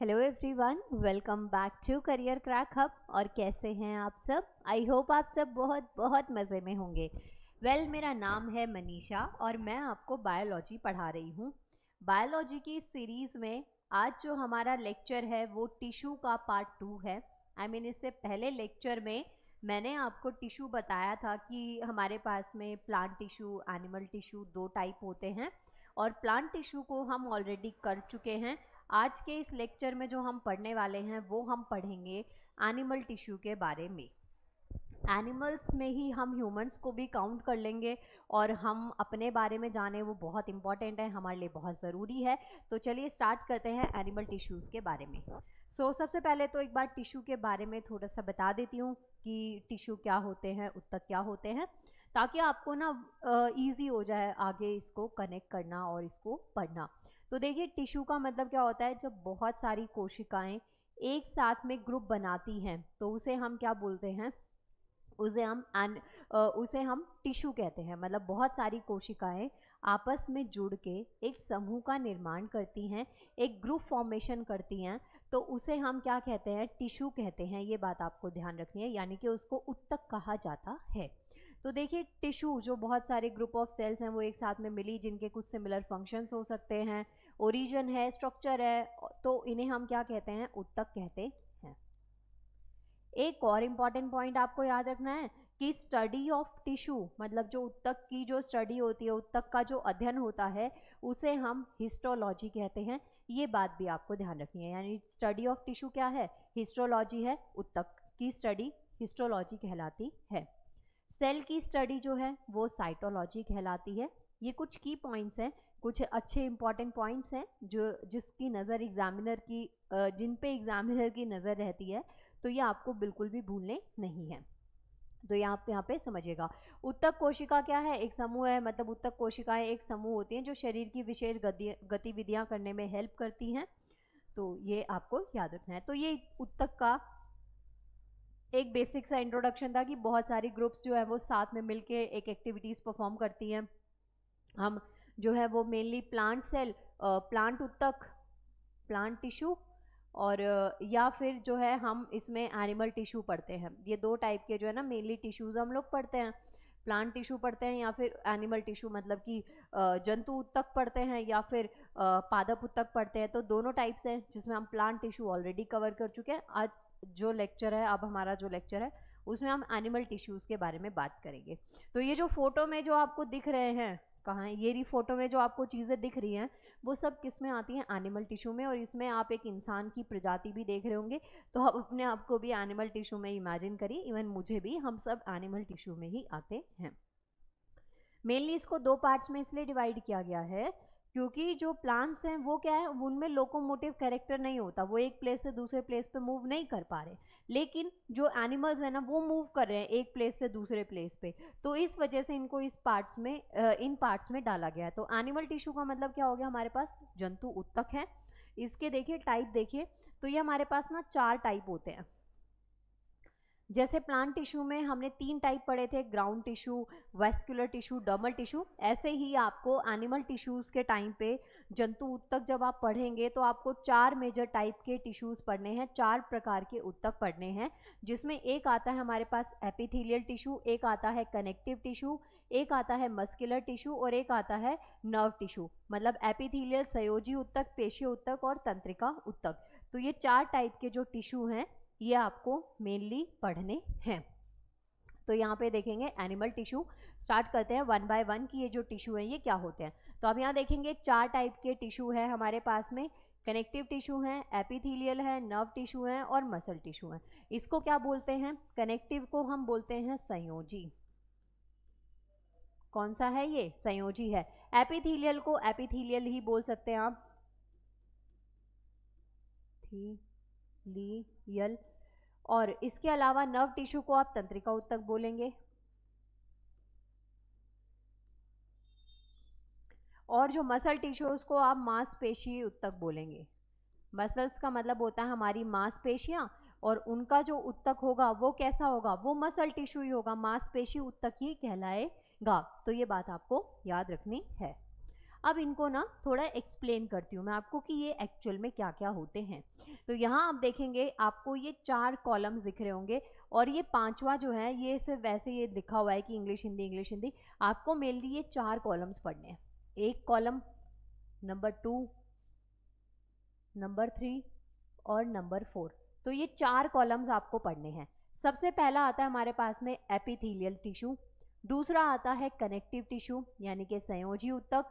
Hello everyone, welcome back to career crack hub. और कैसे हैं आप सब? आई होप आप सब बहुत बहुत मज़े में होंगे। मेरा नाम है मनीषा और मैं आपको बायोलॉजी पढ़ा रही हूँ। बायोलॉजी की इस सीरीज़ में आज जो हमारा लेक्चर है वो टिश्यू का पार्ट 2 है। इससे पहले लेक्चर में मैंने आपको टिश्यू बताया था कि हमारे पास में plant tissue, animal tissue 2 type होते हैं और प्लांट टिश्यू को हम ऑलरेडी कर चुके हैं। आज के इस लेक्चर में जो हम पढ़ने वाले हैं वो हम पढ़ेंगे एनिमल टिश्यू के बारे में। एनिमल्स में ही हम ह्यूमंस को भी काउंट कर लेंगे और हम अपने बारे में जाने, वो बहुत इंपॉर्टेंट है, हमारे लिए बहुत ज़रूरी है। तो चलिए स्टार्ट करते हैं एनिमल टिश्यूज़ के बारे में। सबसे पहले तो एक बार टिश्यू के बारे में थोड़ा सा बता देती हूँ कि टिश्यू क्या होते हैं, उत्तक क्या होते हैं, ताकि आपको ना ईजी हो जाए आगे इसको कनेक्ट करना और इसको पढ़ना। तो देखिए, टिश्यू का मतलब क्या होता है? जब बहुत सारी कोशिकाएं एक साथ में ग्रुप बनाती हैं तो उसे हम क्या बोलते हैं? उसे हम टिश्यू कहते हैं। मतलब बहुत सारी कोशिकाएं आपस में जुड़ के एक समूह का निर्माण करती हैं, एक ग्रुप फॉर्मेशन करती हैं, तो उसे हम क्या कहते हैं? टिश्यू कहते हैं। ये बात आपको ध्यान रखनी है, यानी कि उसको उत्तक कहा जाता है। तो देखिए, टिश्यू जो बहुत सारे ग्रुप ऑफ सेल्स हैं वो एक साथ में मिली, जिनके कुछ सिमिलर फंक्शंस हो सकते हैं, ओरिजिन है, स्ट्रक्चर है, तो इन्हें हम क्या कहते हैं? उत्तक कहते हैं। एक और इम्पॉर्टेंट पॉइंट आपको याद रखना है कि स्टडी ऑफ टिश्यू, मतलब जो उत्तक की जो स्टडी होती है, उत्तक का जो अध्ययन होता है, उसे हम हिस्टोलॉजी कहते हैं। ये बात भी आपको ध्यान रखनी है। यानी स्टडी ऑफ टिश्यू क्या है? हिस्टोलॉजी है। उत्तक की स्टडी हिस्टोलॉजी कहलाती है। सेल की स्टडी जो है वो साइटोलॉजी कहलाती है। ये कुछ की पॉइंट्स हैं, कुछ अच्छे इंपॉर्टेंट पॉइंट्स हैं जो जिसकी नज़र एग्जामिनर की जिन पे एग्जामिनर की नज़र रहती है, तो ये आपको बिल्कुल भी भूलने नहीं है। तो यहाँ पे समझिएगा, उत्तक कोशिका क्या है? एक समूह है। मतलब उत्तक कोशिकाएं एक समूह होती हैं जो शरीर की विशेष गतिविधियां करने में हेल्प करती हैं। तो ये आपको याद रखना है। तो ये उत्तक का एक बेसिक सा इंट्रोडक्शन था कि बहुत सारी ग्रुप्स जो है वो साथ में मिलके एक एक्टिविटीज़ परफॉर्म करती हैं। हम जो है वो मेनली प्लांट सेल, प्लांट उत्तक, प्लांट टिश्यू, और या फिर जो है हम इसमें एनिमल टिश्यू पढ़ते हैं। ये 2 टाइप के जो है ना मेनली टिश्यूज़ हम लोग पढ़ते हैं। प्लांट टिश्यू पढ़ते हैं या फिर एनिमल टिश्यू, मतलब कि जंतु उत्तक पढ़ते हैं या फिर पादप उत्तक पढ़ते हैं। तो दोनों टाइप्स हैं जिसमें हम प्लांट टिश्यू ऑलरेडी कवर कर चुके हैं। आज जो लेक्चर है, अब हमारा जो लेक्चर है उसमें हम एनिमल टिश्यूज़ के बारे में बात करेंगे। तो ये जो फोटो में जो आपको दिख रहे हैं, कहाँ है ये रही फोटो में जो आपको चीज़ें दिख रही हैं, वो सब किस में आती हैं? एनिमल टिश्यू में। और इसमें आप एक इंसान की प्रजाति भी देख रहे होंगे, तो आप अपने आप को भी एनिमल टिश्यू में इमेजिन करिए। इवन मुझे भी, हम सब एनिमल टिश्यू में ही आते हैं। मेनली इसको 2 पार्ट्स में इसलिए डिवाइड किया गया है क्योंकि जो प्लांट्स हैं वो क्या है, उनमें लोकोमोटिव कैरेक्टर नहीं होता, वो एक प्लेस से दूसरे प्लेस पे मूव नहीं कर पा रहे। लेकिन जो एनिमल्स हैं ना, वो मूव कर रहे हैं एक प्लेस से दूसरे प्लेस पे। तो इस वजह से इनको इस पार्ट्स में इन पार्ट्स में डाला गया है। तो एनिमल टिश्यू का मतलब क्या हो गया? हमारे पास जंतु उत्तक है। इसके देखिए टाइप देखिए, तो ये हमारे पास ना 4 टाइप होते हैं। जैसे प्लांट टिश्यू में हमने 3 टाइप पढ़े थे, ground tissue, vascular tissue, dermal tissue. ऐसे ही आपको एनिमल टिश्यूज़ के टाइम पे जंतु उत्तक जब आप पढ़ेंगे तो आपको 4 मेजर टाइप के टिश्यूज़ पढ़ने हैं, 4 प्रकार के उत्तक पढ़ने हैं। जिसमें एक आता है हमारे पास एपिथेलियल टिश्यू, एक आता है कनेक्टिव टिश्यू, एक आता है मस्कुलर टिश्यू और एक आता है नर्व टिश्यू। मतलब एपिथेलियल संयोजी उत्तक, पेशीय उत्तक और तंत्रिका उत्तक। तो ये 4 टाइप के जो टिश्यू हैं ये आपको मेनली पढ़ने हैं। तो यहाँ पे देखेंगे एनिमल टिश्यू। स्टार्ट करते हैं 1 बाय 1 कि ये जो टिश्यू हैं ये क्या होते हैं। तो अब यहाँ देखेंगे 4 टाइप के टिश्यू है हमारे पास में। कनेक्टिव टिश्यू है, एपिथेलियल है, नर्व टिश्यू है और मसल टिश्यू है। इसको क्या बोलते हैं? कनेक्टिव को हम बोलते हैं संयोजी। कौन सा है ये? संयोजी है। एपिथेलियल को एपिथेलियल ही बोल सकते हैं आप, यल। और इसके अलावा नर्व टिश्यू को आप तंत्रिका उत्तक बोलेंगे। और जो मसल टिश्यू है उसको आप मांसपेशी उत्तक बोलेंगे। मसल्स का मतलब होता है हमारी मांसपेशियां, और उनका जो उत्तक होगा वो कैसा होगा? वो मसल टिश्यू ही होगा, मांसपेशी उत्तक ही कहलाएगा। तो ये बात आपको याद रखनी है। अब इनको ना थोड़ा एक्सप्लेन करती हूँ मैं आपको कि ये एक्चुअल में क्या क्या होते हैं। तो यहाँ आप देखेंगे आपको ये 4 कॉलम्स दिख रहे होंगे और ये 5वां जो है ये सिर्फ वैसे ये लिखा हुआ है कि इंग्लिश हिंदी। आपको मेनली ये 4 कॉलम्स पढ़ने हैं। एक कॉलम, नंबर 2, नंबर 3 और नंबर 4। तो ये 4 कॉलम्स आपको पढ़ने हैं। सबसे पहला आता है हमारे पास में एपिथेलियल टिश्यू, दूसरा आता है कनेक्टिव टिश्यू यानी कि संयोजी ऊतक,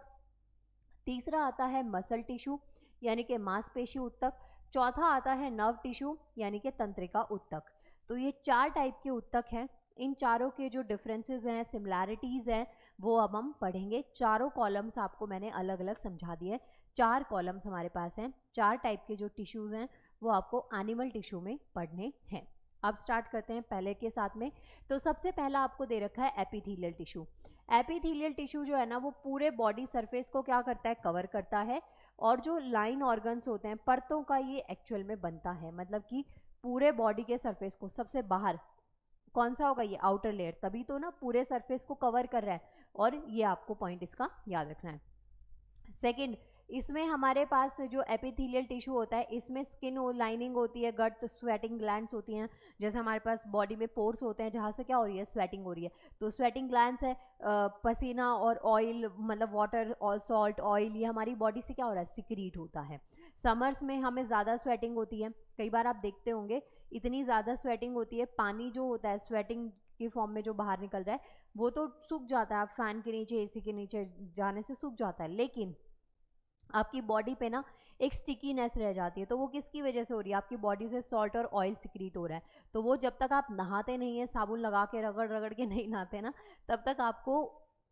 तीसरा आता है मसल टिश्यू यानी कि मांसपेशी ऊतक, चौथा आता है नर्व टिश्यू यानी कि तंत्रिका ऊतक। तो ये 4 टाइप के ऊतक हैं। इन चारों के जो डिफरेंसेस हैं, सिमिलैरिटीज हैं, वो अब हम पढ़ेंगे। चारों कॉलम्स आपको मैंने अलग अलग समझा दिए। 4 कॉलम्स हमारे पास हैं, 4 टाइप के जो टिश्यूज हैं वो आपको एनिमल टिश्यू में पढ़ने हैं। अब स्टार्ट करते हैं पहले के साथ में। तो सबसे पहला आपको दे रखा है एपिथेलियल टिश्यू। एपिथेलियल टिश्यू जो है ना वो पूरे बॉडी सरफेस को क्या करता है, कवर करता है। और जो लाइन ऑर्गन्स होते हैं, परतों का ये एक्चुअल में बनता है, मतलब कि पूरे बॉडी के सरफेस को सबसे बाहर कौन सा होगा, ये आउटर लेयर, तभी तो ना पूरे सरफेस को कवर कर रहा है। और ये आपको पॉइंट इसका याद रखना है। सेकंड, इसमें हमारे पास जो एपिथेलियल टिश्यू होता है इसमें स्किन लाइनिंग होती है, गट स्वेटिंग ग्लैंड्स होती हैं। जैसे हमारे पास बॉडी में पोर्स होते हैं जहाँ से क्या हो रही है, स्वेटिंग हो रही है, तो स्वेटिंग ग्लैंड्स है। पसीना और ऑयल, मतलब वाटर और सॉल्ट ऑयल, ये हमारी बॉडी से क्या हो रहा है, सिक्रीट होता है। समर्स में हमें ज़्यादा स्वेटिंग होती है, कई बार आप देखते होंगे इतनी ज़्यादा स्वेटिंग होती है, पानी जो होता है स्वेटिंग की फॉर्म में जो बाहर निकल रहा है वो तो सूख जाता है, आप फैन के नीचे एसी के नीचे जाने से सूख जाता है, लेकिन आपकी बॉडी पे ना एक स्टिकीनेस रह जाती है। तो वो किसकी वजह से हो रही है, आपकी बॉडी से सॉल्ट और ऑयल सिक्रीट हो रहा है। तो वो जब तक आप नहाते नहीं है, साबुन लगा के रगड़ रगड़ के नहीं नहाते ना, तब तक आपको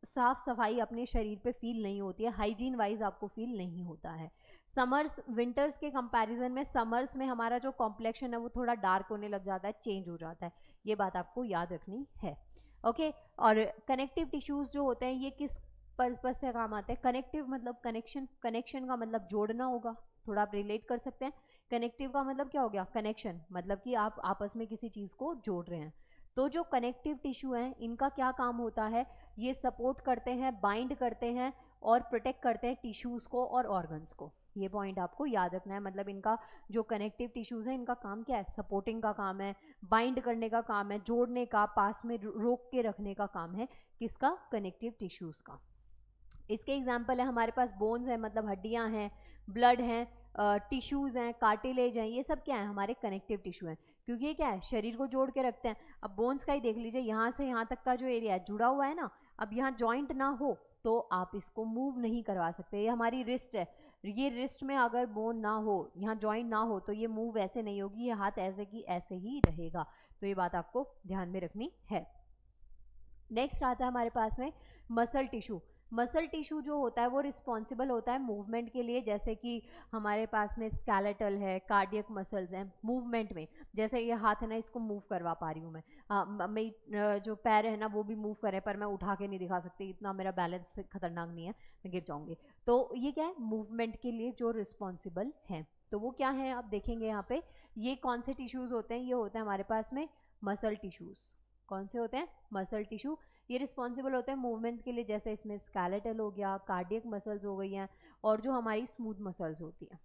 साफ सफाई अपने शरीर पे फील नहीं होती है, हाइजीन वाइज आपको फील नहीं होता है। समर्स विंटर्स के कंपैरिजन में समर्स में हमारा जो कॉम्प्लेक्शन है वो थोड़ा डार्क होने लग जाता है, चेंज हो जाता है। ये बात आपको याद रखनी है। ओके। और कनेक्टिव टिश्यूज जो होते हैं ये किस पर्पस से काम आते हैं, कनेक्टिव मतलब कनेक्शन, कनेक्शन का मतलब जोड़ना होगा, थोड़ा आप रिलेट कर सकते हैं। कनेक्टिव का मतलब क्या हो गया, कनेक्शन, मतलब कि आप आपस में किसी चीज़ को जोड़ रहे हैं। तो जो कनेक्टिव टिश्यू हैं इनका क्या काम होता है, ये सपोर्ट करते हैं, बाइंड करते हैं और प्रोटेक्ट करते हैं टिश्यूज़ को और ऑर्गन्स को। ये पॉइंट आपको याद रखना है। मतलब इनका जो कनेक्टिव टिश्यूज़ हैं इनका काम क्या है, सपोर्टिंग का काम है, बाइंड करने का काम है, जोड़ने का, पास में रोक के रखने का काम है, किसका, कनेक्टिव टिश्यूज़ का। इसके एग्जाम्पल है हमारे पास बोन्स है, मतलब हड्डियां हैं, ब्लड हैं, टिश्यूज़ हैं, कार्टिलेज हैं, ये सब क्या है, हमारे कनेक्टिव टिश्यू हैं, क्योंकि ये क्या है, शरीर को जोड़ के रखते हैं। अब बोन्स का ही देख लीजिए, यहाँ से यहाँ तक का जो एरिया है जुड़ा हुआ है ना, अब यहाँ जॉइंट ना हो तो आप इसको मूव नहीं करवा सकते। ये हमारी रिस्ट है, ये रिस्ट में अगर बोन ना हो, यहाँ जॉइंट ना हो, तो ये मूव ऐसे नहीं होगी, ये हाथ ऐसे की ऐसे ही रहेगा। तो ये बात आपको ध्यान में रखनी है। नेक्स्ट आता है हमारे पास में मसल टिश्यू। मसल टिश्यू जो होता है वो रिस्पॉन्सिबल होता है मूवमेंट के लिए, जैसे कि हमारे पास में स्केलेटल है, कार्डियक मसल्स हैं मूवमेंट में। जैसे ये हाथ है ना, इसको मूव करवा पा रही हूँ मैं, जो पैर है ना वो भी मूव करे, पर मैं उठा के नहीं दिखा सकती, इतना मेरा बैलेंस खतरनाक नहीं है, मैं गिर जाऊंगी। तो ये क्या है, मूवमेंट के लिए जो रिस्पॉन्सिबल हैं। तो वो क्या है आप देखेंगे यहाँ पे, ये कौन से टिश्यूज़ होते हैं, ये होते हैं हमारे पास में मसल टिश्यूज़। कौन से होते हैं, मसल टिश्यू। ये रिस्पॉन्सिबल होते हैं मूवमेंट्स के लिए, जैसे इसमें स्केलेटल हो गया, कार्डियक मसल्स हो गई हैं, और जो हमारी स्मूथ मसल्स होती हैं।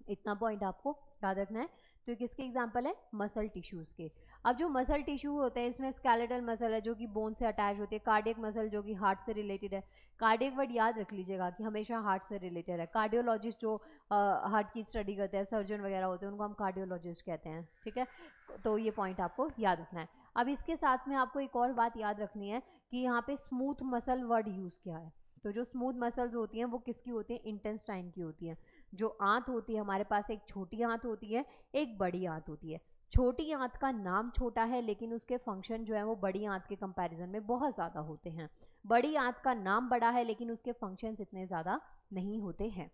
इतना पॉइंट आपको याद रखना है। तो ये किसके एग्जाम्पल है, मसल टिश्यूज़ के। अब जो मसल टिश्यू होते हैं इसमें स्केलेटल मसल है जो कि बोन से अटैच होती है, कार्डियक मसल जो कि हार्ट से रिलेटेड है। कार्डियक वर्ड याद रख लीजिएगा कि हमेशा हार्ट से रिलेटेड है। कार्डियोलॉजिस्ट जो हार्ट की स्टडी करते हैं, सर्जन वगैरह होते हैं, उनको हम कार्डियोलॉजिस्ट कहते हैं, ठीक है। तो ये पॉइंट आपको याद रखना है। अब इसके साथ में आपको एक और बात याद रखनी है कि यहाँ पे स्मूथ मसल वर्ड यूज़ किया है। तो जो स्मूथ मसल्स होती हैं वो किसकी होती हैं, इंटेस्टाइन की होती हैं। जो आंत होती है हमारे पास, एक छोटी आंत होती है, एक बड़ी आंत होती है। छोटी आंत का नाम छोटा है लेकिन उसके फंक्शन जो है वो बड़ी आंत के कंपैरिजन में बहुत ज़्यादा होते हैं। बड़ी आंत का नाम बड़ा है लेकिन उसके फंक्शंस इतने ज़्यादा नहीं होते हैं।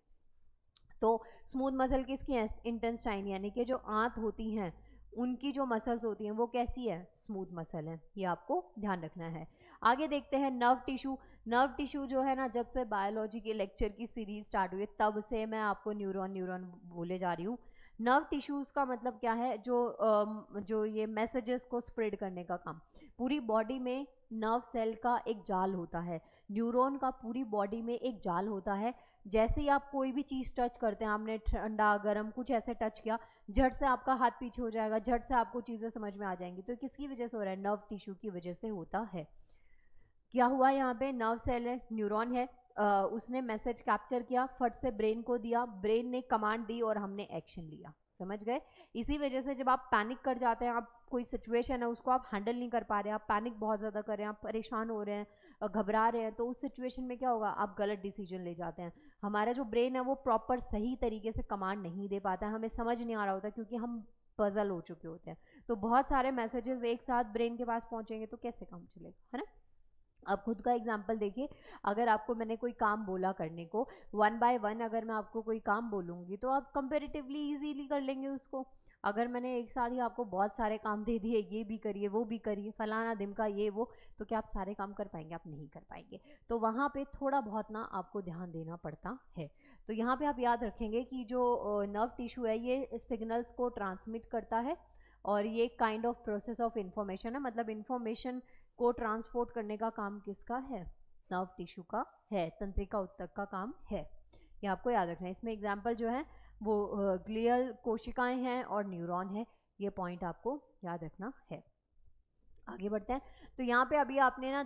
तो स्मूथ मसल किसकी है, इंटेस्टाइन, यानी कि जो आंत होती हैं उनकी जो मसल्स होती हैं वो कैसी है, स्मूथ मसल है। ये आपको ध्यान रखना है। आगे देखते हैं नर्व टिश्यू। नर्व टिश्यू जो है ना, जब से बायोलॉजी के लेक्चर की सीरीज स्टार्ट हुई तब से मैं आपको न्यूरॉन न्यूरॉन बोले जा रही हूँ। नर्व टिश्यूज़ का मतलब क्या है, जो ये मैसेजेस को स्प्रेड करने का काम। पूरी बॉडी में नर्व सेल का एक जाल होता है। न्यूरॉन का पूरी बॉडी में एक जाल होता है, जैसे ही आप कोई भी चीज़ टच करते हैं, आपने ठंडा गर्म कुछ ऐसे टच किया, झट से आपका हाथ पीछे हो जाएगा, झट से आपको चीज़ें समझ में आ जाएंगी। तो किसकी वजह से हो रहा है? नर्व टिश्यू की वजह से होता है। क्या हुआ यहाँ पे? नर्व सेल है, न्यूरॉन है, उसने मैसेज कैप्चर किया, फट से ब्रेन को दिया, ब्रेन ने कमांड दी और हमने एक्शन लिया। समझ गए? इसी वजह से जब आप पैनिक कर जाते हैं, आप कोई सिचुएशन है उसको आप हैंडल नहीं कर पा रहे हैं, आप पैनिक बहुत ज़्यादा कर रहे हैं, आप परेशान हो रहे हैं, घबरा रहे हैं, तो उस सिचुएशन में क्या होगा? आप गलत डिसीजन ले जाते हैं। हमारा जो ब्रेन है वो प्रॉपर सही तरीके से कमांड नहीं दे पाता है, हमें समझ नहीं आ रहा होता, क्योंकि हम पजल हो चुके होते हैं। तो बहुत सारे मैसेजेस एक साथ ब्रेन के पास पहुंचेंगे तो कैसे काम चलेगा, है ना? अब खुद का एग्जाम्पल देखिए, अगर आपको मैंने कोई काम बोला करने को, 1 बाय 1 अगर मैं आपको कोई काम बोलूँगी तो आप कंपेरेटिवली इजीली कर लेंगे उसको। अगर मैंने एक साथ ही आपको बहुत सारे काम दे दिए, ये भी करिए वो भी करिए फलाना ढिमका ये वो, तो क्या आप सारे काम कर पाएंगे? आप नहीं कर पाएंगे। तो वहाँ पे थोड़ा बहुत ना आपको ध्यान देना पड़ता है। तो यहाँ पे आप याद रखेंगे कि जो नर्व टिश्यू है ये सिग्नल्स को ट्रांसमिट करता है, और ये kind of process of information है, मतलब इंफॉर्मेशन को ट्रांसपोर्ट करने का काम किसका है? नर्व टिश्यू का है, तंत्रिका ऊतक का काम है। ये आपको याद रखना है। इसमें एग्जाम्पल जो है वो ग्लियल कोशिकाएं हैं और न्यूरॉन है, ये पॉइंट आपको याद रखना है। आगे बढ़ते हैं। तो यहाँ पे अभी आपने ना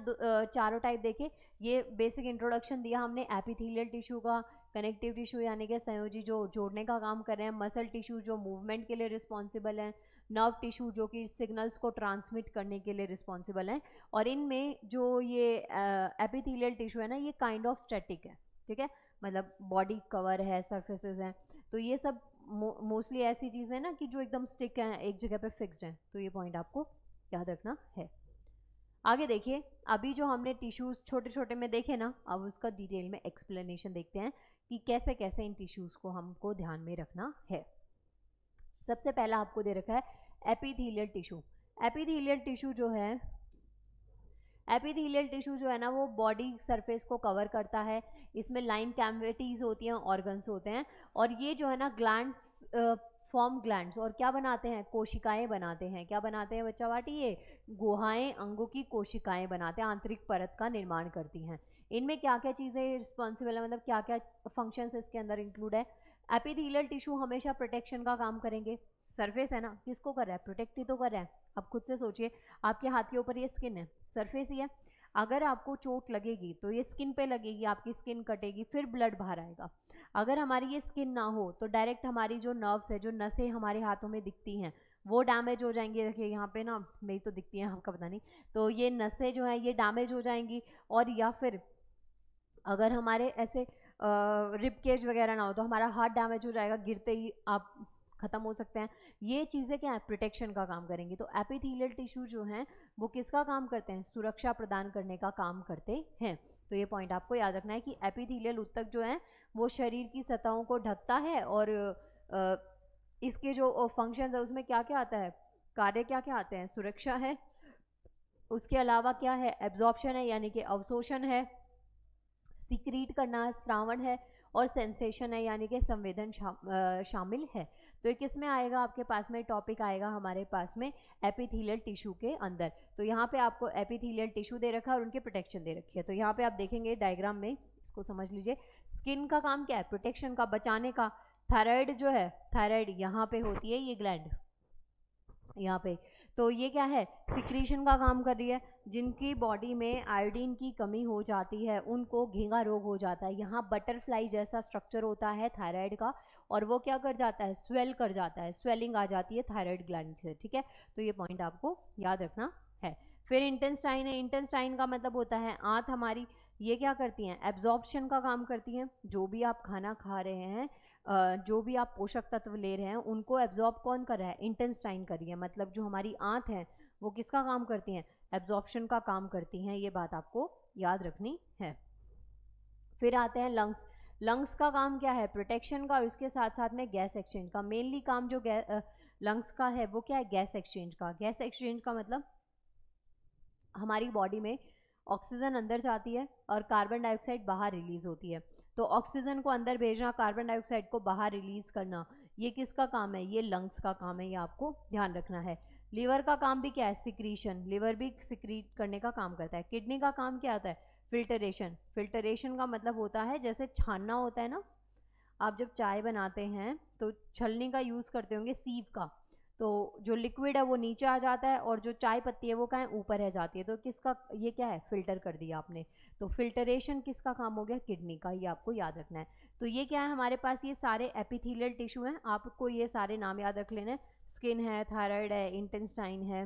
चारों टाइप देखे, ये बेसिक इंट्रोडक्शन दिया हमने एपिथेलियल टिश्यू का, कनेक्टिव टिश्यू यानी कि संयोजी जो जोड़ने का काम कर रहे हैं, मसल टिश्यू जो मूवमेंट के लिए रिस्पॉन्सिबल है, नर्व टिश्यू जो कि सिग्नल्स को ट्रांसमिट करने के लिए रिस्पॉन्सिबल है, और इनमें जो ये एपिथेलियल टिश्यू है ना, ये काइंड ऑफ स्टैटिक है, ठीक है, मतलब बॉडी कवर है, सर्फेसेस हैं, तो ये सब मोस्टली ऐसी चीज़ें ना कि जो एकदम स्टिक हैं, एक जगह पे फिक्स्ड हैं, तो ये पॉइंट आपको याद रखना है। आगे देखिए, अभी जो हमने टिश्यूज छोटे छोटे में देखे ना, अब उसका डिटेल में एक्सप्लेनेशन देखते हैं कि कैसे कैसे इन टिश्यूज को हमको ध्यान में रखना है। सबसे पहला आपको दे रखा है एपिथेलियल टिश्यू। एपिथेलियल टिश्यू जो है, एपिथेलियल टिश्यू जो है ना, वो बॉडी सरफेस को कवर करता है, इसमें लाइन कैविटीज होती हैं, ऑर्गन्स होते हैं, और ये जो है ना ग्लैंड्स फॉर्म ग्लैंड्स, और क्या बनाते हैं? कोशिकाएं बनाते हैं। क्या बनाते हैं बच्चा वाटी? ये गुहाएं, अंगों की कोशिकाएं बनाते हैं, आंतरिक परत का निर्माण करती हैं। इनमें क्या क्या चीज़ें रिस्पॉन्सिबल है, मतलब क्या क्या फंक्शंस इसके अंदर इंक्लूड है? एपिथेलियल टिश्यू हमेशा प्रोटेक्शन का काम करेंगे। सरफेस है ना, किसको कर रहा है? प्रोटेक्ट ही तो कर रहा है। अब खुद से सोचिए, आपके हाथ के ऊपर ये स्किन है, सरफेस ही है, अगर आपको चोट लगेगी तो ये स्किन पे लगेगी, आपकी स्किन कटेगी, फिर ब्लड बाहर आएगा। अगर हमारी ये स्किन ना हो तो डायरेक्ट हमारी जो नर्व्स है, जो नसें हमारे हाथों में दिखती हैं, वो डैमेज हो जाएंगी। देखिए यहाँ पे ना मेरी तो दिखती है, आपका पता नहीं, तो ये नसें जो है ये डैमेज हो जाएंगी। और या फिर अगर हमारे ऐसे रिब केज वगैरह ना हो तो हमारा हार्ट डैमेज हो जाएगा, गिरते ही आप खत्म हो सकते हैं। ये चीज़ें क्या है? प्रोटेक्शन का काम करेंगी। तो एपिथेलियल टिश्यू जो हैं वो किसका काम करते हैं? सुरक्षा प्रदान करने का काम करते हैं। तो ये पॉइंट आपको याद रखना है कि एपिथेलियल ऊतक जो है वो शरीर की सतहों को ढकता है, और इसके जो फंक्शंस है उसमें क्या क्या आता है, कार्य क्या क्या आते हैं? सुरक्षा है, उसके अलावा क्या है? एब्जॉर्प्शन है यानी कि अवशोषण है, सिक्रीट करना श्रावण है, और सेंसेशन है यानी कि संवेदन शामिल है। तो ये किस में आएगा? आपके पास में टॉपिक आएगा हमारे पास में एपिथेलियल टिश्यू के अंदर। तो यहाँ पे आपको एपिथेलियल टिश्यू दे रखा है और उनके प्रोटेक्शन दे रखी है। तो यहाँ पे आप देखेंगे डायग्राम में, इसको समझ लीजिए, स्किन का काम क्या है? प्रोटेक्शन का, बचाने का। थायराइड जो है, थायराइड यहाँ पे होती है, ये ग्लैंड यहाँ पे, तो ये क्या है? सिक्रीशन का काम कर रही है। जिनकी बॉडी में आयोडीन की कमी हो जाती है उनको घेंगा रोग हो जाता है। यहाँ बटरफ्लाई जैसा स्ट्रक्चर होता है थायराइड का, और वो क्या कर जाता है? स्वेल कर जाता है, स्वेलिंग आ जाती है थायराइड ग्लैंड से, ठीक है। तो ये पॉइंट आपको याद रखना है। फिर इंटेस्टाइन है। इंटेस्टाइन का मतलब होता है आंत हमारी। ये क्या करती हैं? एब्जॉर्प्शन का काम करती हैं। जो भी आप खाना खा रहे हैं, जो भी आप पोषक तत्व ले रहे हैं, उनको एब्जॉर्ब कौन कर रहा है? इंटेस्टाइन कर रही है। मतलब जो हमारी आंत है वो किसका काम करती हैं? एब्जॉर्प्शन का काम करती हैं। ये बात आपको याद रखनी है। फिर आते हैं लंग्स। लंग्स का काम क्या है? प्रोटेक्शन का, और उसके साथ साथ में गैस एक्सचेंज का। मेनली काम जो लंग्स का है वो क्या है? गैस एक्सचेंज का। गैस एक्सचेंज का मतलब हमारी बॉडी में ऑक्सीजन अंदर जाती है और कार्बन डाइऑक्साइड बाहर रिलीज होती है। तो ऑक्सीजन को अंदर भेजना, कार्बन डाइऑक्साइड को बाहर रिलीज करना, ये किसका काम है? ये लंग्स का काम है। ये आपको ध्यान रखना है। लिवर का काम भी क्या है? सिक्रीशन। लिवर भी सिक्रीट करने का काम करता है। किडनी का काम क्या होता है? फिल्टरेशन, फिल्टरेशन का मतलब होता है जैसे छानना होता है ना, आप जब चाय बनाते हैं तो छलनी का यूज़ करते होंगे, सीव का, तो जो लिक्विड है वो नीचे आ जाता है और जो चाय पत्ती है वो कहाँ ऊपर रह जाती है, तो किसका ये क्या है, फिल्टर कर दिया आपने। तो फिल्टरेशन किसका काम हो गया, किडनी का, ये आपको याद रखना है। तो ये क्या है हमारे पास, ये सारे एपिथेलियल टिश्यू हैं, आपको ये सारे नाम याद रख लेना है। स्किन है, थायराइड है, इंटेस्टाइन है,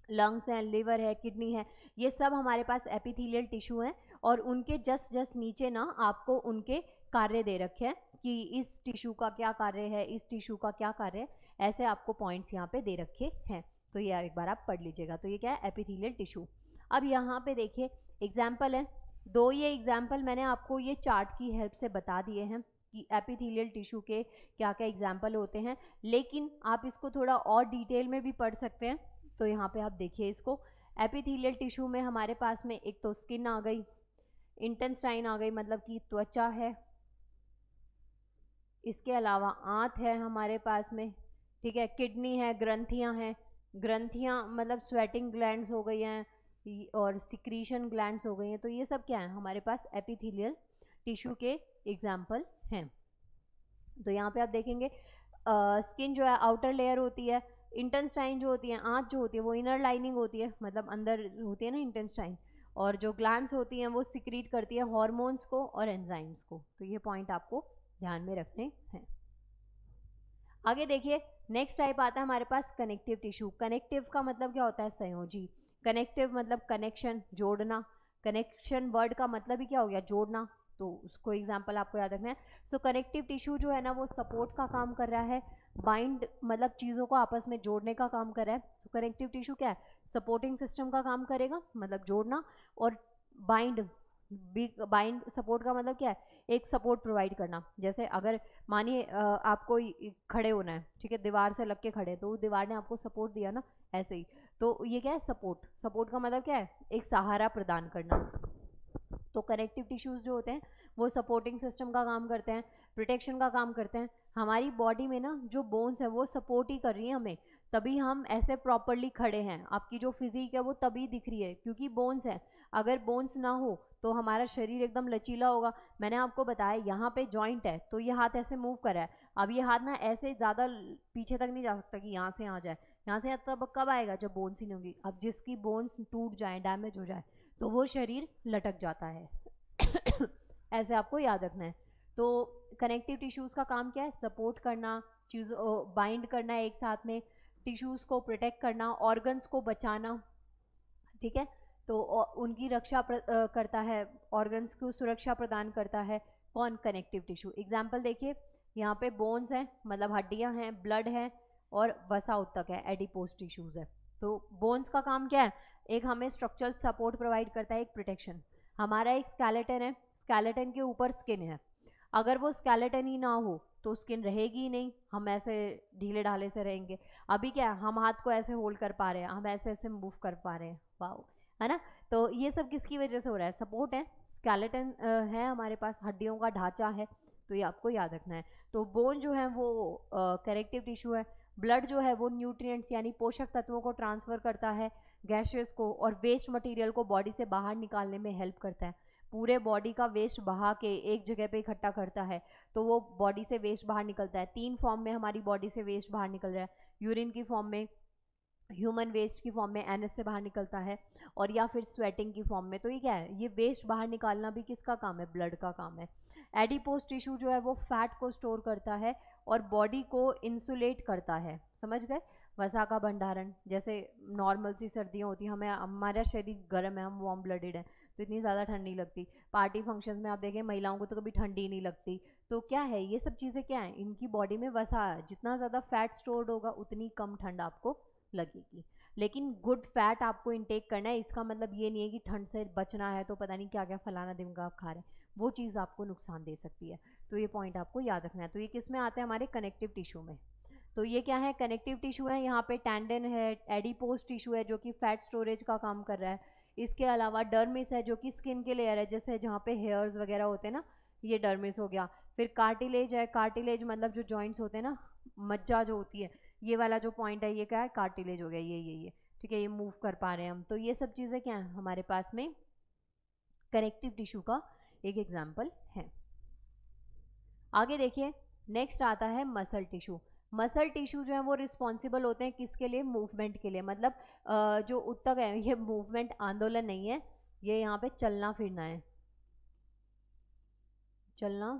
लंग्स हैं, लिवर है, किडनी है, ये सब हमारे पास एपिथेलियल टिश्यू हैं। और उनके जस्ट नीचे ना आपको उनके कार्य दे रखे हैं कि इस टिश्यू का क्या कार्य है, इस टिश्यू का क्या कार्य है, ऐसे आपको पॉइंट्स यहाँ पे दे रखे हैं। तो ये एक बार आप पढ़ लीजिएगा। तो ये क्या है, एपिथेलियल टिश्यू। अब यहाँ पे देखिए एग्जाम्पल है दो, ये एग्जाम्पल मैंने आपको ये चार्ट की हेल्प से बता दिए हैं कि एपिथेलियल टिश्यू के क्या क्या एग्जाम्पल होते हैं, लेकिन आप इसको थोड़ा और डिटेल में भी पढ़ सकते हैं। तो यहाँ पे आप देखिए इसको, एपिथेलियल टिश्यू में हमारे पास में एक तो स्किन आ गई, इंटेस्टाइन आ गई मतलब कि त्वचा है, इसके अलावा आंत है हमारे पास में, ठीक है, किडनी है, ग्रंथियां हैं, ग्रंथियां मतलब स्वेटिंग ग्लैंड्स हो गई हैं और सिक्रीशन ग्लैंड्स हो गई हैं। तो ये सब क्या है हमारे पास एपिथेलियल टिश्यू के एग्जाम्पल हैं। तो यहाँ पे आप देखेंगे स्किन जो है आउटर लेयर होती है, इंटेस्टाइन जो होती है, आंत जो होती है वो इनर लाइनिंग होती है, मतलब अंदर होती है ना इंटेस्टाइन, और जो ग्लैंड्स होती हैं वो सिक्रीट करती है हॉर्मोन्स को और एंजाइम्स को। तो ये पॉइंट आपको ध्यान में रखने हैं। आगे देखिए नेक्स्ट टाइप आता है हमारे पास कनेक्टिव टिश्यू। कनेक्टिव का मतलब क्या होता है, संयोजी। कनेक्टिव मतलब कनेक्शन, जोड़ना। कनेक्शन वर्ड का मतलब ही क्या हो गया, जोड़ना। तो उसको एग्जाम्पल आपको याद रखना है। सो कनेक्टिव टिश्यू जो है ना वो सपोर्ट का काम कर रहा है, बाइंड मतलब चीज़ों को आपस में जोड़ने का काम कर रहा है। सो कनेक्टिव टिश्यू क्या है, सपोर्टिंग सिस्टम का काम करेगा, मतलब जोड़ना, और बाइंड, बाइंड सपोर्ट का मतलब क्या है, एक सपोर्ट प्रोवाइड करना। जैसे अगर मानिए आपको खड़े होना है, ठीक है, दीवार से लग के खड़े, तो दीवार ने आपको सपोर्ट दिया ना, ऐसे ही। तो ये क्या है, सपोर्ट। सपोर्ट का मतलब क्या है, एक सहारा प्रदान करना। तो कनेक्टिव टिश्यूज जो होते हैं वो सपोर्टिंग सिस्टम का काम करते हैं, प्रोटेक्शन का काम करते हैं। हमारी बॉडी में ना जो बोन्स है वो सपोर्ट ही कर रही है हमें, तभी हम ऐसे प्रॉपरली खड़े हैं। आपकी जो फिजिक है वो तभी दिख रही है क्योंकि बोन्स है। अगर बोन्स ना हो तो हमारा शरीर एकदम लचीला होगा। मैंने आपको बताया यहाँ पे जॉइंट है तो ये हाथ ऐसे मूव कर रहा है, अब ये हाथ ना ऐसे ज़्यादा पीछे तक नहीं जा सकता कि यहाँ से आ जाए, यहाँ से तब कब आएगा जब बोन्स ही नहीं होंगी। अब जिसकी बोन्स टूट जाए, डैमेज हो जाए, तो वो शरीर लटक जाता है। ऐसे आपको याद रखना है। तो कनेक्टिव टिश्यूज का काम क्या है, सपोर्ट करना, चीज़ों बाइंड करना है एक साथ में, टिश्यूज को प्रोटेक्ट करना, ऑर्गन्स को बचाना, ठीक है। तो उनकी रक्षा करता है, ऑर्गन्स को सुरक्षा प्रदान करता है कौन, कनेक्टिव टिश्यू। एग्जाम्पल देखिए यहाँ पे बोन्स हैं मतलब हड्डियां हैं, ब्लड है और वसा उत्तक है, एडिपोज टिश्यूज है। तो बोन्स का काम क्या है, एक हमें स्ट्रक्चरल सपोर्ट प्रोवाइड करता है, एक प्रोटेक्शन। हमारा एक स्केलेटन है, स्केलेटन के ऊपर स्किन है, अगर वो स्केलेटन ही ना हो तो स्किन रहेगी ही नहीं, हम ऐसे ढीले ढाले से रहेंगे। अभी क्या हम हाथ को ऐसे होल्ड कर पा रहे हैं, हम ऐसे ऐसे मूव कर पा रहे हैं, वाओ, है ना। तो ये सब किसकी वजह से हो रहा है, सपोर्ट है, स्केलेटन है हमारे पास, हड्डियों का ढांचा है। तो ये आपको याद रखना है। तो बोन जो है वो कनेक्टिव टिश्यू है। ब्लड जो है वो न्यूट्रिएंट्स यानी पोषक तत्वों को ट्रांसफर करता है, गैसेस को, और वेस्ट मटेरियल को बॉडी से बाहर निकालने में हेल्प करता है। पूरे बॉडी का वेस्ट बहा के एक जगह पे इकट्ठा करता है तो वो बॉडी से वेस्ट बाहर निकलता है। 3 फॉर्म में हमारी बॉडी से वेस्ट बाहर निकल रहा है, यूरिन की फॉर्म में, ह्यूमन वेस्ट की फॉर्म में, एनएस से बाहर निकलता है, और या फिर स्वेटिंग की फॉर्म में। तो ये क्या है, ये वेस्ट बाहर निकालना भी किसका काम है, ब्लड का काम है। एडिपोज टिश्यू जो है वो फैट को स्टोर करता है और बॉडी को इंसुलेट करता है, समझ गए। वसा का भंडारण, जैसे नॉर्मल सी सर्दियाँ होती हैं, हमें हमारा शरीर गर्म है, हम वार्म ब्लडेड है, तो इतनी ज़्यादा ठंड नहीं लगती। पार्टी फंक्शन में आप देखें महिलाओं को तो कभी ठंडी नहीं लगती। तो क्या है, ये सब चीज़ें क्या है, इनकी बॉडी में वसा, जितना ज़्यादा फैट स्टोर्ड होगा उतनी कम ठंड आपको लगेगी। लेकिन गुड फैट आपको इनटेक करना है, इसका मतलब ये नहीं है कि ठंड से बचना है तो पता नहीं क्या क्या फलाना दिमाग आप खा रहे हैं, वो चीज़ आपको नुकसान दे सकती है। तो ये पॉइंट आपको याद रखना है। तो ये किस में आते हैं, हमारे कनेक्टिव टिश्यू में। तो ये क्या है, कनेक्टिव टिश्यू है, यहाँ पे टेंडन है, एडिपोज टिश्यू है जो कि फैट स्टोरेज का काम कर रहा है। इसके अलावा डर्मिस है जो कि स्किन के लेयर है, जैसे जहाँ पे हेयर्स वगैरह होते हैं ना, ये डर्मिस हो गया। फिर कार्टिलेज है, कार्टिलेज मतलब जो जॉइंट्स होते हैं ना, मज्जा जो होती है, ये वाला जो पॉइंट है ये क्या है, कार्टिलेज हो गया, ये ठीक है, ये मूव कर पा रहे हैं हम। तो ये सब चीज़ें क्या है हमारे पास में कनेक्टिव टिश्यू का एक एग्जाम्पल है। आगे देखिए, नेक्स्ट आता है मसल टिश्यू। मसल टिश्यू जो है वो रिस्पॉन्सिबल होते हैं किसके लिए? मूवमेंट के लिए। मतलब जो उत्तक है ये मूवमेंट, आंदोलन नहीं है, ये यहाँ पे चलना फिरना है, चलना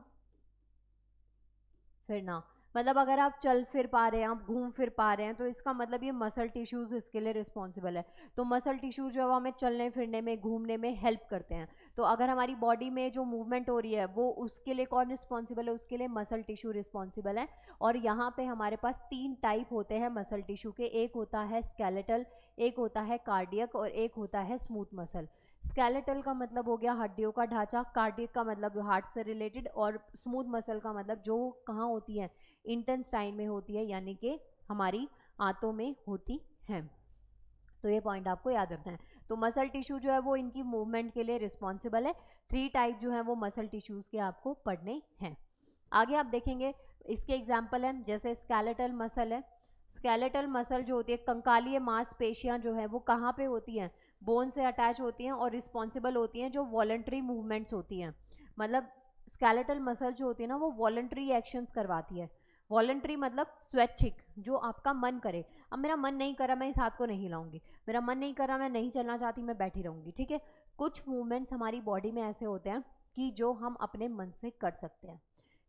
फिरना। मतलब अगर आप चल फिर पा रहे हैं, आप घूम फिर पा रहे हैं, तो इसका मतलब ये मसल टिश्यूज इसके लिए रिस्पॉन्सिबल है। तो मसल टिश्यू जो है हमें चलने फिरने में, घूमने में हेल्प करते हैं। तो अगर हमारी बॉडी में जो मूवमेंट हो रही है वो, उसके लिए कौन रिस्पॉन्सिबल है? उसके लिए मसल टिश्यू रिस्पॉन्सिबल है। और यहाँ पे हमारे पास 3 टाइप होते हैं मसल टिश्यू के। एक होता है स्केलेटल, एक होता है कार्डियक, और एक होता है स्मूथ मसल। स्केलेटल का मतलब हो गया हड्डियों का ढांचा, कार्डियक का मतलब हार्ट से रिलेटेड, और स्मूथ मसल का मतलब जो कहाँ होती है? इंटेस्टाइन में होती है, यानी कि हमारी आंतों में होती है। तो ये पॉइंट आपको याद रखना है। तो मसल टिश्यू जो है वो इनकी मूवमेंट के लिए रिस्पॉन्सिबल है। 3 टाइप जो है वो मसल टिश्यूज के आपको पढ़ने हैं। आगे आप देखेंगे, इसके एग्जाम्पल है, जैसे स्केलेटल मसल है। स्केलेटल मसल जो होती है, कंकालीय मांसपेशियां जो है वो कहाँ पे होती हैं? बोन से अटैच होती हैं और रिस्पॉन्सिबल होती हैं जो वॉलंटरी मूवमेंट्स होती हैं। मतलब स्केलेटल मसल जो होती है ना वो वॉलंटरी एक्शंस करवाती है। वॉलंटरी मतलब स्वैच्छिक, जो आपका मन करे। अब मेरा मन नहीं करा, मैं इस हाथ को नहीं हिलाऊंगी, मेरा मन नहीं करा, मैं नहीं चलना चाहती, मैं बैठी रहूंगी, ठीक है। कुछ मूवमेंट्स हमारी बॉडी में ऐसे होते हैं कि जो हम अपने मन से कर सकते हैं।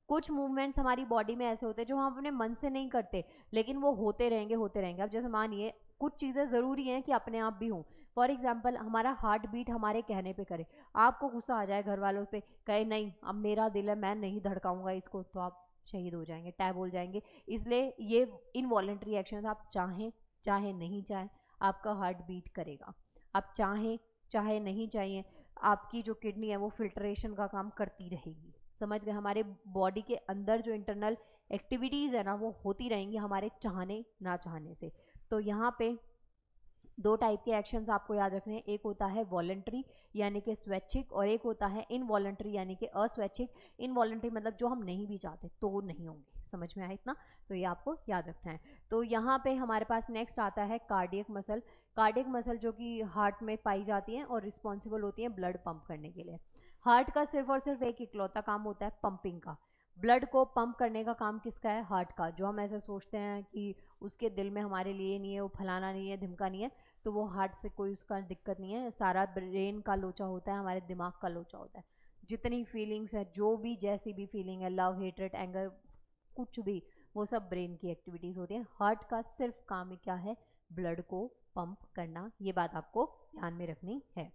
कुछ मूवमेंट्स हमारी बॉडी में ऐसे होते हैं जो हम अपने मन से नहीं करते, लेकिन वो होते रहेंगे होते रहेंगे। अब जैसे मानिए, कुछ चीज़ें ज़रूरी हैं कि अपने आप भी हों। फॉर एग्जाम्पल, हमारा हार्ट बीट हमारे कहने पे करे। आपको गुस्सा आ जाए घर वालों पे, कहे नहीं अब मेरा दिल है, मैं नहीं धड़काऊंगा इसको, तो आप शहीद हो जाएंगे, टैब हो जाएंगे। इसलिए ये इनवॉलेंट्री एक्शन, आप चाहें चाहे नहीं चाहें आपका हार्ट बीट करेगा। आप चाहें चाहे नहीं चाहिए, आपकी जो किडनी है वो फिल्ट्रेशन का काम करती रहेगी। समझ गए? हमारे बॉडी के अंदर जो इंटरनल एक्टिविटीज़ है ना वो होती रहेंगी हमारे चाहने ना चाहने से। तो यहाँ पे 2 टाइप के एक्शंस आपको याद रखने हैं। एक होता है वॉलंटरी यानी कि स्वैच्छिक, और एक होता है इनवॉलंटरी यानी कि अस्वैच्छिक। इनवॉलंटरी मतलब जो हम नहीं भी चाहते तो नहीं होंगे। समझ में आया इतना? तो ये आपको याद रखना है। तो यहाँ पे हमारे पास नेक्स्ट आता है कार्डियक मसल। कार्डियक मसल जो कि हार्ट में पाई जाती हैं और रिस्पॉन्सिबल होती हैं ब्लड पंप करने के लिए। हार्ट का सिर्फ और सिर्फ एक इकलौता काम होता है पंपिंग का। ब्लड को पंप करने का काम किसका है? हार्ट का। जो हम ऐसे सोचते हैं कि उसके दिल में हमारे लिए नहीं है, वो फलाना नहीं है, ढिमका नहीं है, तो वो हार्ट से कोई उसका दिक्कत नहीं है। सारा ब्रेन का लोचा होता है, हमारे दिमाग का लोचा होता है। जितनी फीलिंग्स है, जो भी जैसी भी फीलिंग है, लव, हेटरेट, एंगर, कुछ भी, वो सब ब्रेन की एक्टिविटीज़ होती है। हार्ट का सिर्फ काम क्या है? ब्लड को पंप करना। ये बात आपको ध्यान में रखनी है।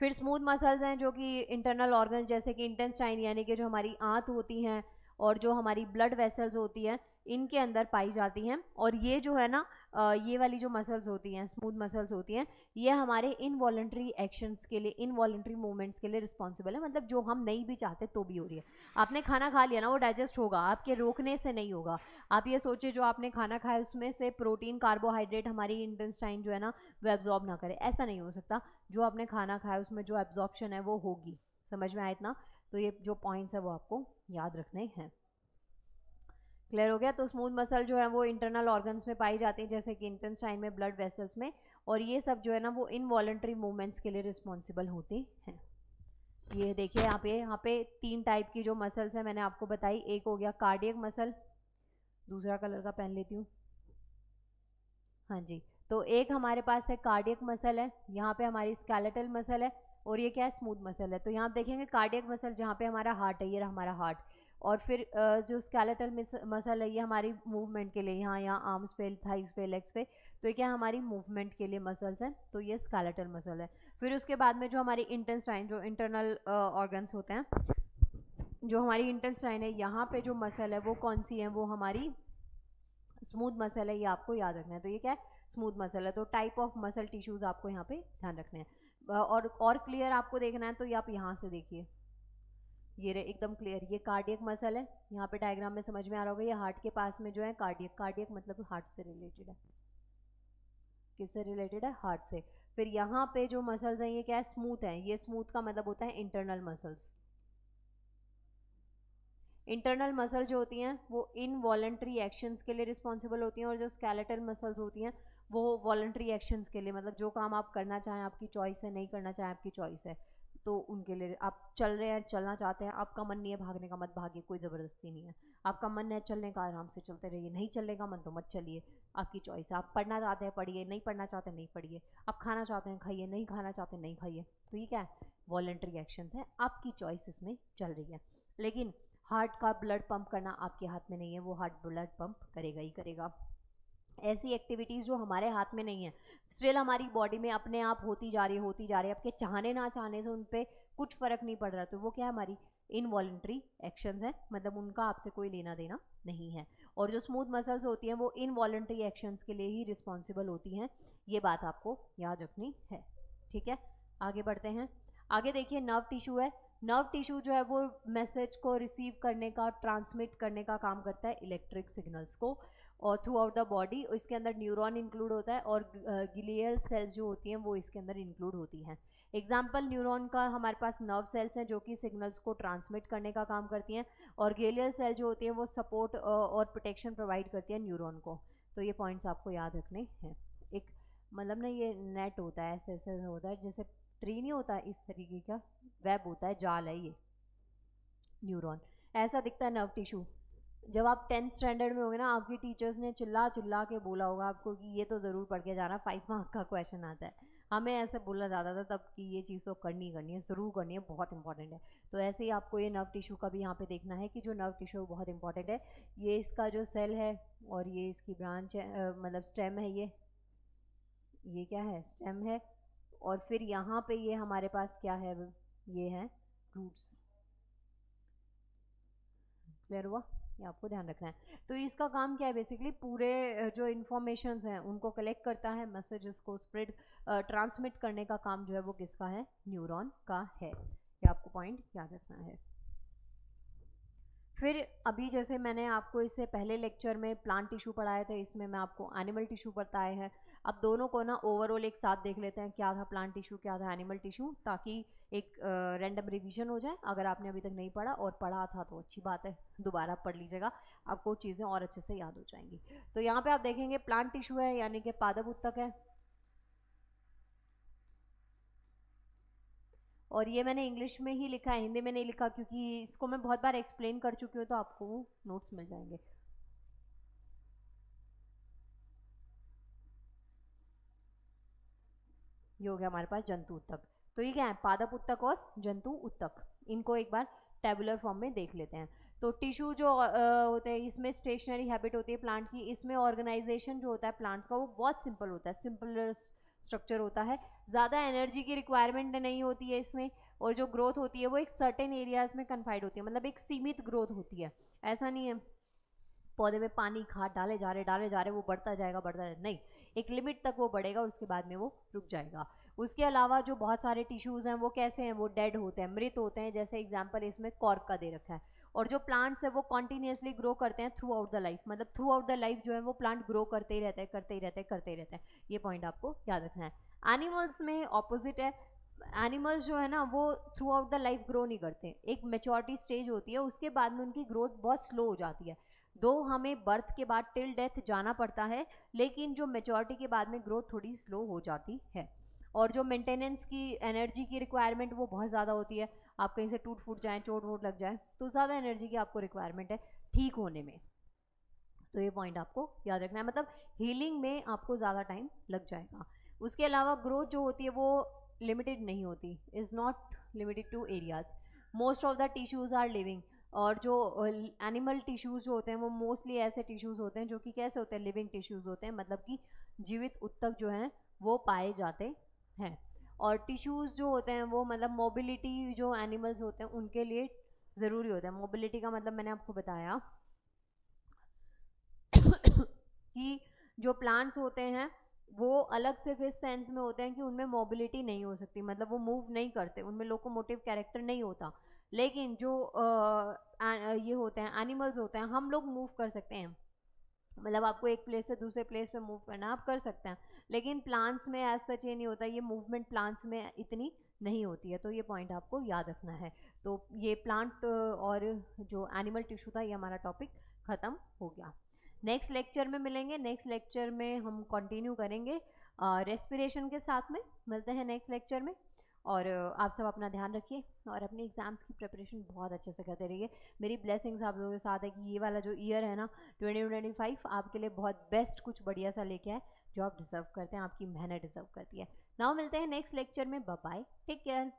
फिर स्मूथ मसल्स हैं जो कि इंटरनल ऑर्गन, जैसे कि इंटेस्टाइन यानी कि जो हमारी आंत होती हैं और जो हमारी ब्लड वेसल्स होती हैं, इनके अंदर पाई जाती हैं। और ये जो है ना, ये वाली जो मसल्स होती हैं, स्मूथ मसल्स होती हैं, ये हमारे इनवॉलेंट्री एक्शंस के लिए, इनवॉलेंट्री मूवमेंट्स के लिए रिस्पॉन्सिबल है। मतलब जो हम नहीं भी चाहते तो भी हो रही है। आपने खाना खा लिया ना, वो डाइजेस्ट होगा, आपके रोकने से नहीं होगा। आप ये सोचिए, जो आपने खाना खाया उसमें से प्रोटीन, कार्बोहाइड्रेट हमारी इंटेस्टाइन जो है ना वो एब्जॉर्ब ना करे, ऐसा नहीं हो सकता। जो आपने खाना खाया उसमें जो एब्जॉर्प्शन है वो होगी। समझ में आया इतना? तो ये जो पॉइंट्स है वो आपको याद रखने हैं। क्लियर हो गया? तो स्मूथ मसल जो है वो इंटरनल ऑर्गन्स में पाई जाती है, जैसे कि इंटेस्टाइन में, ब्लड वेसल्स में, और ये सब जो है ना वो इनवॉलेंट्री मूवमेंट्स के लिए रिस्पॉन्सिबल होती हैं। ये देखिए यहाँ पे 3 टाइप की जो मसल्स है मैंने आपको बताई। एक हो गया कार्डियक मसल, दूसरा कलर का पहन लेती हूँ, हाँ जी। तो एक हमारे पास है कार्डियक मसल है, यहाँ पे हमारी स्केलेटल मसल है, और ये क्या है? स्मूथ मसल है। तो यहाँ आप देखेंगे कार्डियक मसल जहाँ पे हमारा हार्ट है, ये रहा हमारा हार्ट। और फिर जो स्केलेटल मसल है ये हमारी मूवमेंट के लिए, यहाँ आर्म्स पे, थाइस पे, लेग्स पे, तो ये क्या है? हमारी मूवमेंट के लिए मसल्स हैं, तो ये स्केलेटल मसल है। फिर उसके बाद में जो हमारी इंटेस्टाइन, जो इंटरनल ऑर्गन्स होते हैं, जो हमारी इंटेस्टाइन है, यहाँ पे जो मसल है वो कौन सी है? वो हमारी स्मूथ मसल है, ये आपको याद रखना है। तो ये क्या है? स्मूथ मसल है। तो टाइप ऑफ मसल टिश्यूज आपको यहाँ पे ध्यान रखने हैं। और क्लियर आपको देखना है तो ये आप यहाँ से देखिए, ये रहे एकदम क्लियर। ये कार्डियक मसल है, यहाँ पे डायग्राम में समझ में आ रहा होगा। ये हार्ट के पास में जो है कार्डियक, कार्डियक मतलब हार्ट से रिलेटेड है। किससे रिलेटेड है? हार्ट से। फिर यहाँ पे जो मसल्स हैं ये क्या है? स्मूथ है। ये स्मूथ का मतलब होता है इंटरनल मसल्स। इंटरनल मसल जो होती हैं वो इनवॉलेंट्री एक्शंस के लिए रिस्पॉन्सिबल होती हैं, और जो स्केलेटल मसल्स होती हैं वो वॉलेंट्री एक्शंस के लिए, मतलब जो काम आप करना चाहें आपकी चॉइस है, नहीं करना चाहें आपकी चॉइस है। तो उनके लिए आप चल रहे हैं, चलना चाहते हैं, आपका मन नहीं है भागने का, मत भागिए, कोई ज़बरदस्ती नहीं है। आपका मन है चलने का, आराम से चलते रहिए, नहीं चलने का मन तो मत चलिए, आपकी चॉइस है। आप पढ़ना चाहते हैं पढ़िए, नहीं पढ़ना चाहते नहीं पढ़िए, आप खाना चाहते हैं खाइए, नहीं खाना चाहते नहीं खाइए। तो ये क्या है, वॉलंटरी एक्शंस है, आपकी चॉइस इसमें चल रही है। लेकिन हार्ट का ब्लड पंप करना आपके हाथ में नहीं है, वो हार्ट ब्लड पंप करेगा ही करेगा। ऐसी एक्टिविटीज़ जो हमारे हाथ में नहीं है, स्टिल हमारी बॉडी में अपने आप होती जा रही है, होती जा रही है, आपके चाहने ना चाहने से उन पर कुछ फ़र्क नहीं पड़ रहा, तो वो क्या है, हमारी इनवॉलेंट्री एक्शंस हैं, मतलब उनका आपसे कोई लेना देना नहीं है। और जो स्मूथ मसल्स होती हैं वो इनवॉलेंट्री एक्शंस के लिए ही रिस्पॉन्सिबल होती हैं, ये बात आपको याद रखनी है। ठीक है, आगे बढ़ते हैं। आगे देखिए, नर्व टिश्यू है। नर्व टिश्यू जो है वो मैसेज को रिसीव करने का, ट्रांसमिट करने का काम करता है इलेक्ट्रिक सिग्नल्स को, और थ्रू आउट द बॉडी। इसके अंदर न्यूरॉन इंक्लूड होता है, और ग्लियल सेल्स जो होती हैं वो इसके अंदर इंक्लूड होती हैं। एग्जाम्पल न्यूरॉन का हमारे पास नर्व सेल्स हैं जो कि सिग्नल्स को ट्रांसमिट करने का काम करती हैं, और ग्लियल सेल जो होती हैं वो सपोर्ट और प्रोटेक्शन प्रोवाइड करती है न्यूरॉन को। तो ये पॉइंट्स आपको याद रखने हैं। एक मतलब ना ये नेट होता है, ऐसे ऐसे होता है, जैसे ट्री नहीं होता, इस तरीके का वेब होता है, जाल है ये न्यूरॉन, ऐसा दिखता है नर्व टिश्यू। जब आप 10th स्टैंडर्ड में होंगे ना, आपकी टीचर्स ने चिल्ला चिल्ला के बोला होगा आपको कि ये तो ज़रूर पढ़ के जाना, 5 मार्क का क्वेश्चन आता है। हमें ऐसे बोला जाता था तब कि ये चीज़ तो करनी करनी है, ज़रूर करनी है, बहुत इंपॉर्टेंट है। तो ऐसे ही आपको ये नर्व टिश्यू का भी यहाँ पे देखना है कि जो नर्व टिश्यू बहुत इंपॉर्टेंट है, ये इसका जो सेल है और ये इसकी ब्रांच है, मतलब स्टेम है, ये क्या है, स्टेम है। और फिर यहाँ पे ये हमारे पास क्या है, ये है रूट्स। क्लियर हुआ, ये आपको ध्यान रखना है। तो इसका काम क्या है, बेसिकली पूरे जो इन्फॉर्मेशंस हैं उनको कलेक्ट करता है, मैसेजेस को स्प्रेड ट्रांसमिट करने का काम जो है वो किसका है, न्यूरॉन का है। ये आपको पॉइंट याद रखना है। फिर अभी जैसे मैंने आपको इससे पहले लेक्चर में प्लांट टिश्यू पढ़ाए थे, इसमें मैं आपको एनिमल टिश्यू बताए हैं। अब दोनों को ना ओवरऑल एक साथ देख लेते हैं, क्या था प्लांट टिश्यू, क्या था एनिमल टिश्यू, ताकि एक रैंडम रिवीजन हो जाए। अगर आपने अभी तक नहीं पढ़ा और पढ़ा था तो अच्छी बात है, दोबारा पढ़ लीजिएगा, आपको चीज़ें और अच्छे से याद हो जाएंगी। तो यहाँ पे आप देखेंगे प्लांट टिश्यू है, यानी कि पादप उत्तक है, और ये मैंने इंग्लिश में ही लिखा है, हिंदी में नहीं लिखा, क्योंकि इसको मैं बहुत बार एक्सप्लेन कर चुकी हूँ, तो आपको नोट्स मिल जाएंगे। ये हो गया हमारे पास जंतु उत्तक। तो ये क्या है, पादप उत्तक और जंतु उत्तक, इनको एक बार टेबुलर फॉर्म में देख लेते हैं। तो टिश्यू जो होते हैं, इसमें स्टेशनरी हैबिट होती है प्लांट की, इसमें ऑर्गेनाइजेशन जो होता है प्लांट्स का वो बहुत सिंपल होता है, सिंपल स्ट्रक्चर होता है, ज़्यादा एनर्जी की रिक्वायरमेंट नहीं होती है इसमें, और जो ग्रोथ होती है वो एक सर्टेन एरियाज में कन्फाइड होती है, मतलब एक सीमित ग्रोथ होती है। ऐसा नहीं है पौधे में पानी खाद डाले जा रहे वो बढ़ता जाएगा बढ़ता जाएगा, नहीं, एक लिमिट तक वो बढ़ेगा और उसके बाद में वो रुक जाएगा। उसके अलावा जो बहुत सारे टिश्यूज़ हैं वो कैसे हैं, वो डेड होते हैं, मृत होते हैं, जैसे एग्जांपल इसमें कॉर्क का दे रखा है। और जो प्लांट्स है वो कॉन्टिन्यूसली ग्रो करते हैं थ्रू आउट द लाइफ, मतलब थ्रू आउट द लाइफ जो है वो प्लांट ग्रो करते ही रहते हैं, करते ही रहते हैं, करते ही रहते हैं। ये पॉइंट आपको याद रखना है। एनिमल्स में ऑपोजिट है, एनिमल्स जो है ना वो through out the life grow नहीं करते, एक मेच्योरिटी स्टेज होती है, उसके बाद में उनकी ग्रोथ बहुत स्लो हो जाती है। दो हमें बर्थ के बाद टिल डेथ जाना पड़ता है, लेकिन जो मेच्योरिटी के बाद में ग्रोथ थोड़ी स्लो हो जाती है। और जो मेंटेनेंस की एनर्जी की रिक्वायरमेंट वो बहुत ज़्यादा होती है, आप कहीं से टूट फूट जाएं, चोट वोट लग जाए, तो ज़्यादा एनर्जी की आपको रिक्वायरमेंट है ठीक होने में। तो ये पॉइंट आपको याद रखना है, मतलब हीलिंग में आपको ज़्यादा टाइम लग जाएगा। उसके अलावा ग्रोथ जो होती है वो लिमिटेड नहीं होती, is not limited to areas, most of the tissues are living. और जो एनिमल टिश्यूज़ जो होते हैं वो मोस्टली ऐसे टिश्यूज़ होते हैं जो कि कैसे होते हैं, लिविंग टिश्यूज़ होते हैं, मतलब कि जीवित उत्तक जो हैं वो पाए जाते हैं। और टिश्यूज़ जो होते हैं वो मतलब मोबिलिटी जो एनिमल्स होते हैं उनके लिए ज़रूरी होता है। मोबिलिटी का मतलब मैंने आपको बताया कि जो प्लांट्स होते हैं वो अलग सिर्फ इस सेंस में होते हैं कि उनमें मोबिलिटी नहीं हो सकती, मतलब वो मूव नहीं करते, उनमें लोकोमोटिव कैरेक्टर नहीं होता। लेकिन जो ये होते हैं एनिमल्स होते हैं, हम लोग मूव कर सकते हैं, मतलब आपको एक प्लेस से दूसरे प्लेस पे मूव करना आप कर सकते हैं, लेकिन प्लांट्स में एज सच ये नहीं होता, ये मूवमेंट प्लांट्स में इतनी नहीं होती है। तो ये पॉइंट आपको याद रखना है। तो ये प्लांट और जो एनिमल टिश्यू था ये हमारा टॉपिक ख़त्म हो गया। नेक्स्ट लेक्चर में मिलेंगे, नेक्स्ट लेक्चर में हम कंटिन्यू करेंगे रेस्पिरेशन के साथ में, मिलते हैं नेक्स्ट लेक्चर में। और आप सब अपना ध्यान रखिए और अपने एग्ज़ाम्स की प्रिपरेशन बहुत अच्छे से करते रहिए। मेरी ब्लेसिंग्स आप लोगों के साथ है कि ये वाला जो ईयर है ना 2025 आपके लिए बहुत बेस्ट कुछ बढ़िया सा लेके आए जो आप डिज़र्व करते हैं, आपकी मेहनत डिज़र्व करती है। नाउ मिलते हैं नेक्स्ट लेक्चर में। Bye bye, take care.